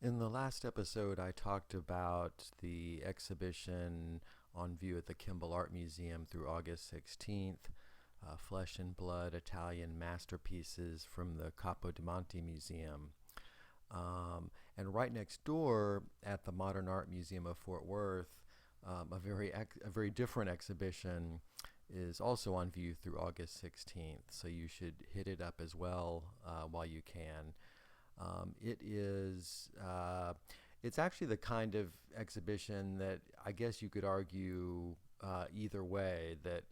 In the last episode, I talked about the exhibition on view at the Kimball Art Museum through August 16th, Flesh and Blood Italian Masterpieces from the Capodimonte Museum. And right next door at the Modern Art Museum of Fort Worth, a very different exhibition is also on view through August 16th. So you should hit it up as well while you can. It's actually the kind of exhibition that I guess you could argue either way, that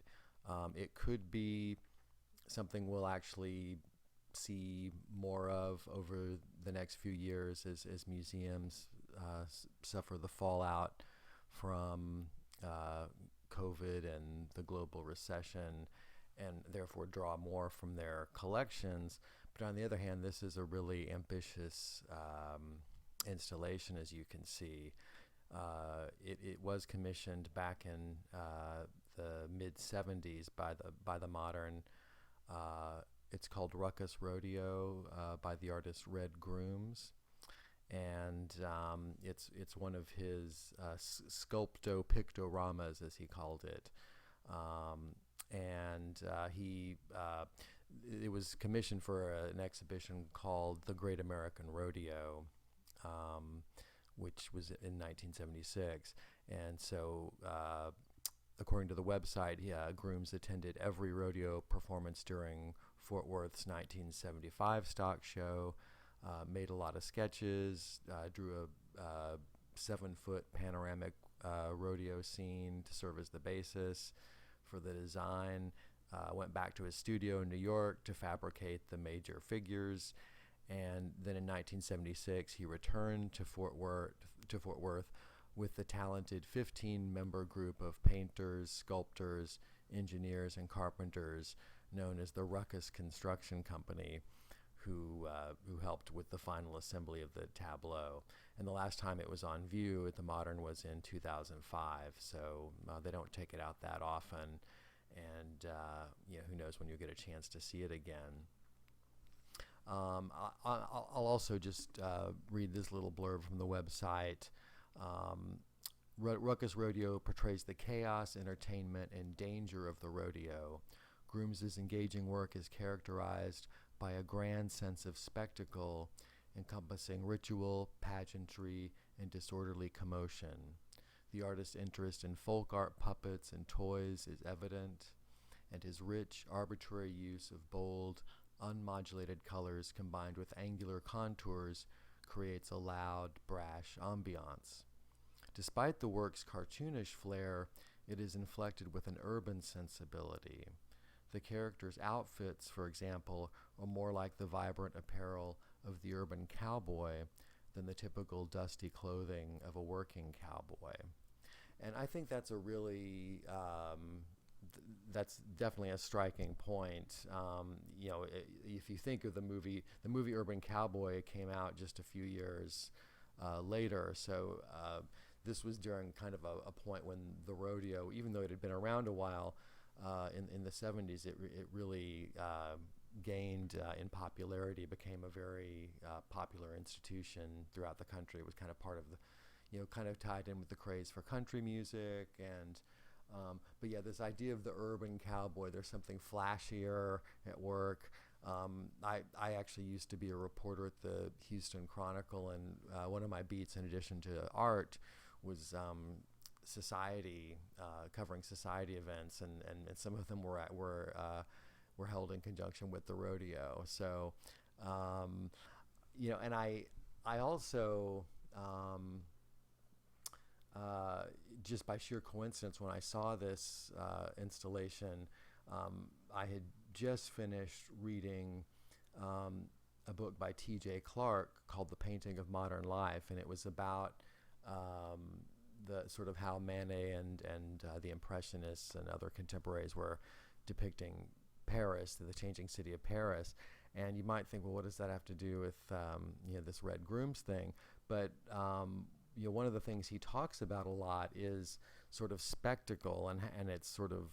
it could be something we'll actually see more of over the next few years as museums suffer the fallout from COVID and the global recession, and therefore draw more from their collections. But on the other hand, this is a really ambitious installation, as you can see. It was commissioned back in the mid 70s by the modern. It's called Ruckus Rodeo by the artist Red Grooms, and it's one of his sculpto pictoramas, as he called it. And he It was commissioned for an exhibition called The Great American Rodeo, which was in 1976. And so, according to the website, Grooms attended every rodeo performance during Fort Worth's 1975 stock show, made a lot of sketches, drew a 7-foot panoramic rodeo scene to serve as the basis for the design. Went back to his studio in New York to fabricate the major figures, and then in 1976 he returned to Fort Worth with the talented 15-member group of painters, sculptors, engineers, and carpenters known as the Ruckus Construction Company, who helped with the final assembly of the tableau. And the last time it was on view at the Modern was in 2005, so they don't take it out that often. And who knows when you'll get a chance to see it again. I'll also just read this little blurb from the website. Ruckus Rodeo portrays the chaos, entertainment, and danger of the rodeo. Grooms' engaging work is characterized by a grand sense of spectacle encompassing ritual, pageantry, and disorderly commotion. The artist's interest in folk art puppets and toys is evident, and his rich, arbitrary use of bold, unmodulated colors combined with angular contours creates a loud, brash ambiance. Despite the work's cartoonish flair, it is inflected with an urban sensibility. The characters' outfits, for example, are more like the vibrant apparel of the urban cowboy than the typical dusty clothing of a working cowboy. And I think that's a really, that's definitely a striking point. If you think of the movie Urban Cowboy came out just a few years later. So this was during kind of a point when the rodeo, even though it had been around a while, in the 70s, it really gained in popularity, became a very popular institution throughout the country. It was kind of part of the, kind of tied in with the craze for country music. And but yeah, this idea of the urban cowboy, there's something flashier at work. I actually used to be a reporter at the Houston Chronicle, and one of my beats, in addition to art, was society, covering society events, and some of them were held in conjunction with the rodeo. So, and I also, just by sheer coincidence, when I saw this installation, I had just finished reading a book by T.J. Clark called The Painting of Modern Life, and it was about the sort of how Manet and the Impressionists and other contemporaries were depicting Paris, the changing city of Paris. And you might think, well, what does that have to do with this Red Grooms thing? But one of the things he talks about a lot is sort of spectacle, and it's sort of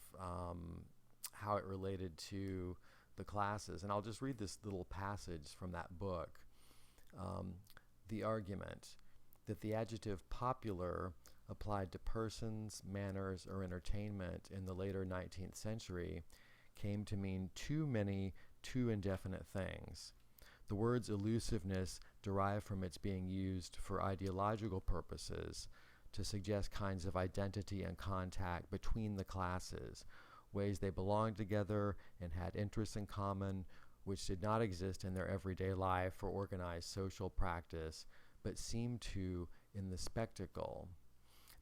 how it related to the classes. And I'll just read this little passage from that book. the argument that the adjective popular applied to persons, manners, or entertainment in the later 19th century came to mean too many, too indefinite things. The word's elusiveness derived from its being used for ideological purposes to suggest kinds of identity and contact between the classes, ways they belonged together and had interests in common, which did not exist in their everyday life or organized social practice, but seemed to in the spectacle.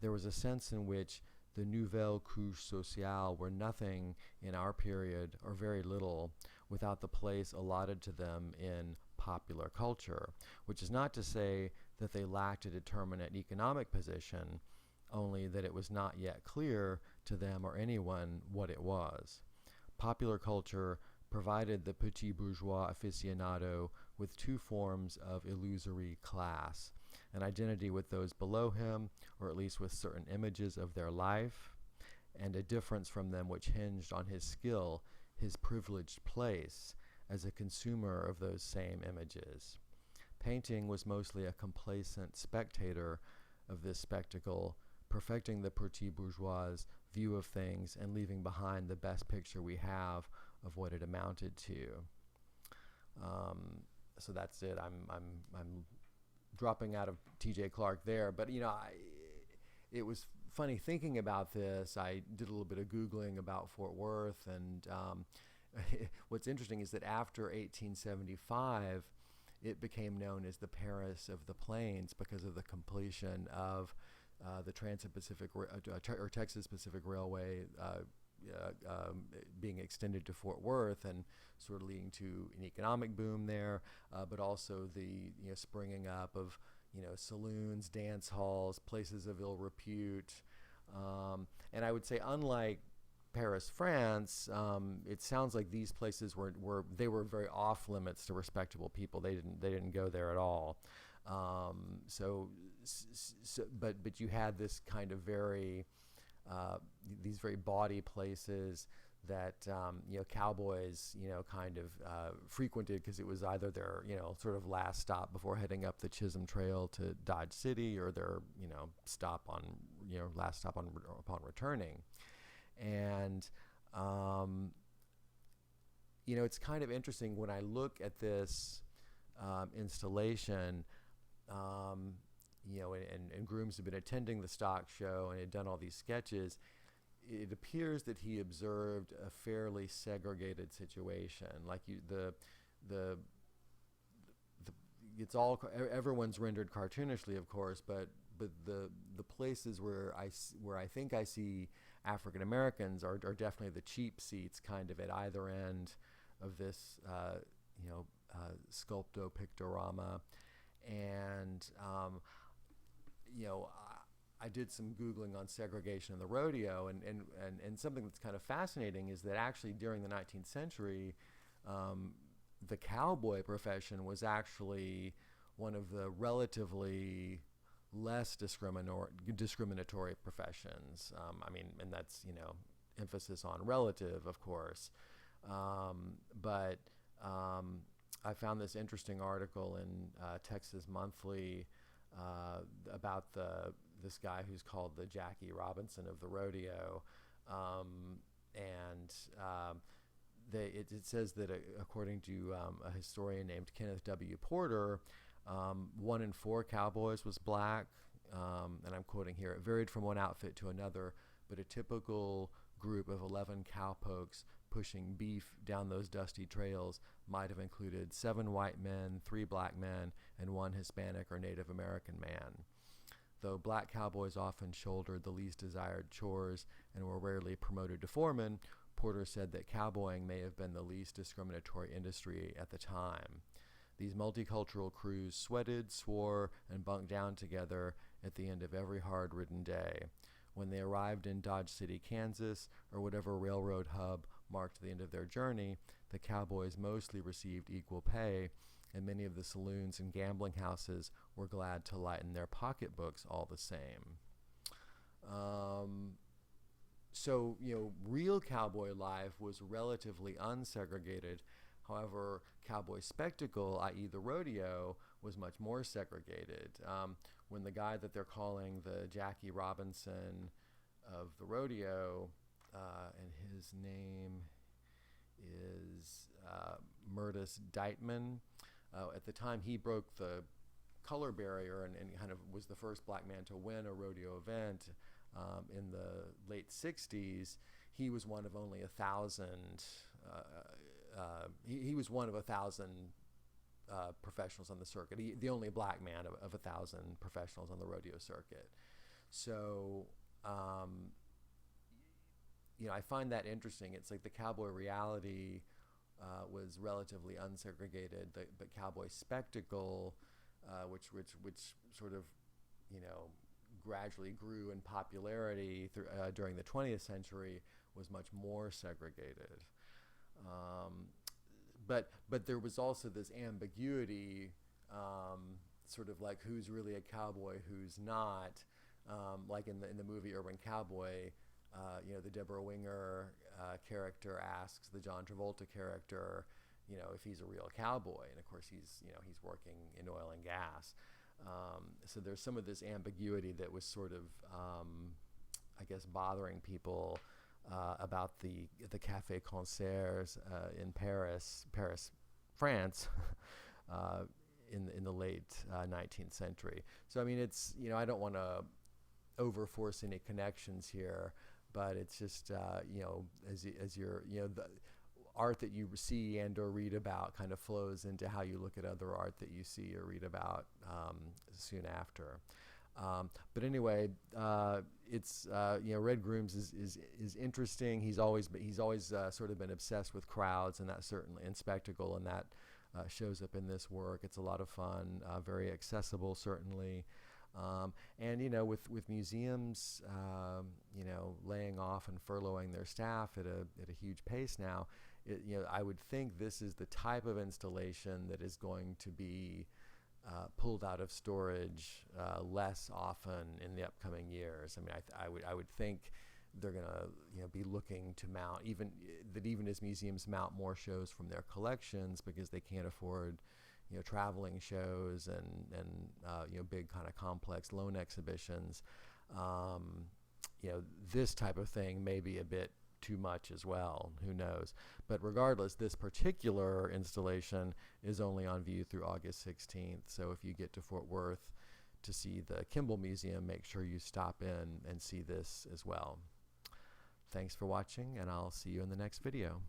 There was a sense in which the nouvelle couche sociale were nothing in our period, or very little, without the place allotted to them in popular culture, which is not to say that they lacked a determinate economic position, only that it was not yet clear to them or anyone what it was. Popular culture provided the petit bourgeois aficionado with two forms of illusory class: an identity with those below him, or at least with certain images of their life, and a difference from them which hinged on his skill, his privileged place as a consumer of those same images. Painting was mostly a complacent spectator of this spectacle, perfecting the petit bourgeois' view of things and leaving behind the best picture we have of what it amounted to. So that's it. I'm dropping out of T.J. Clark there, but it was funny thinking about this. I did a little bit of Googling about Fort Worth, and what's interesting is that after 1875, it became known as the Paris of the Plains because of the completion of the Trans-Pacific or Texas Pacific Railway being extended to Fort Worth, and sort of leading to an economic boom there, but also the springing up of saloons, dance halls, places of ill repute, and I would say, unlike Paris, France, it sounds like these places were very off limits to respectable people. They didn't go there at all. But you had this kind of these very bawdy places that cowboys kind of frequented, because it was either their sort of last stop before heading up the Chisholm Trail to Dodge City, or their last stop upon returning. And it's kind of interesting when I look at this installation. And Grooms had been attending the stock show and had done all these sketches. It appears that he observed a fairly segregated situation. Like it's all, everyone's rendered cartoonishly, of course, but the places where I think I see African Americans are definitely the cheap seats, kind of at either end of this sculpto pictorama. And I did some Googling on segregation in the rodeo, and something that's kind of fascinating is that actually during the 19th century, the cowboy profession was actually one of the relatively less discriminatory professions. And that's emphasis on relative, of course, but I found this interesting article in Texas Monthly about this guy who's called the Jackie Robinson of the rodeo, it says that according to a historian named Kenneth W. Porter, 1 in 4 cowboys was black, and I'm quoting here. It varied from one outfit to another, but a typical group of 11 cowpokes pushing beef down those dusty trails might have included 7 white men, 3 black men, and 1 Hispanic or Native American man. Though black cowboys often shouldered the least desired chores and were rarely promoted to foreman, Porter said that cowboying may have been the least discriminatory industry at the time. These multicultural crews sweated, swore, and bunked down together at the end of every hard-ridden day. When they arrived in Dodge City, Kansas, or whatever railroad hub marked the end of their journey, the cowboys mostly received equal pay, and many of the saloons and gambling houses were glad to lighten their pocketbooks all the same. So, real cowboy life was relatively unsegregated, However, cowboy spectacle, i.e. the rodeo, was much more segregated. When the guy that they're calling the Jackie Robinson of the rodeo, and his name is Murtis Deitman, at the time he broke the color barrier and kind of was the first black man to win a rodeo event in the late 60s. He was one of only 1,000. He was one of 1,000 professionals on the circuit. The only black man of 1,000 professionals on the rodeo circuit. So, I find that interesting. It's like the cowboy reality was relatively unsegregated, but cowboy spectacle, which sort of, gradually grew in popularity during the 20th century, was much more segregated. But there was also this ambiguity, sort of like who's really a cowboy, who's not. Like in the movie Urban Cowboy, the Deborah Winger character asks the John Travolta character, if he's a real cowboy, and of course he's working in oil and gas. So there's some of this ambiguity that was sort of, I guess, bothering people about the Café Concerts in Paris, France, in the late 19th century. So I mean, it's I don't want to overforce any connections here, but it's just as you're the art that you see and or read about kind of flows into how you look at other art that you see or read about soon after. But anyway, it's Red Grooms is interesting. He's always sort of been obsessed with crowds, and that certainly, and spectacle, and that shows up in this work. It's a lot of fun, very accessible, certainly. And with museums, laying off and furloughing their staff at a huge pace now, I would think this is the type of installation that is going to be pulled out of storage less often in the upcoming years. I mean, I would think they're going to be looking to mount even as museums mount more shows from their collections because they can't afford traveling shows and big kind of complex loan exhibitions. This type of thing may be a bit too much as well. Who knows? But regardless, this particular installation is only on view through August 16th. So if you get to Fort Worth to see the Kimball Museum, make sure you stop in and see this as well. Thanks for watching, and I'll see you in the next video.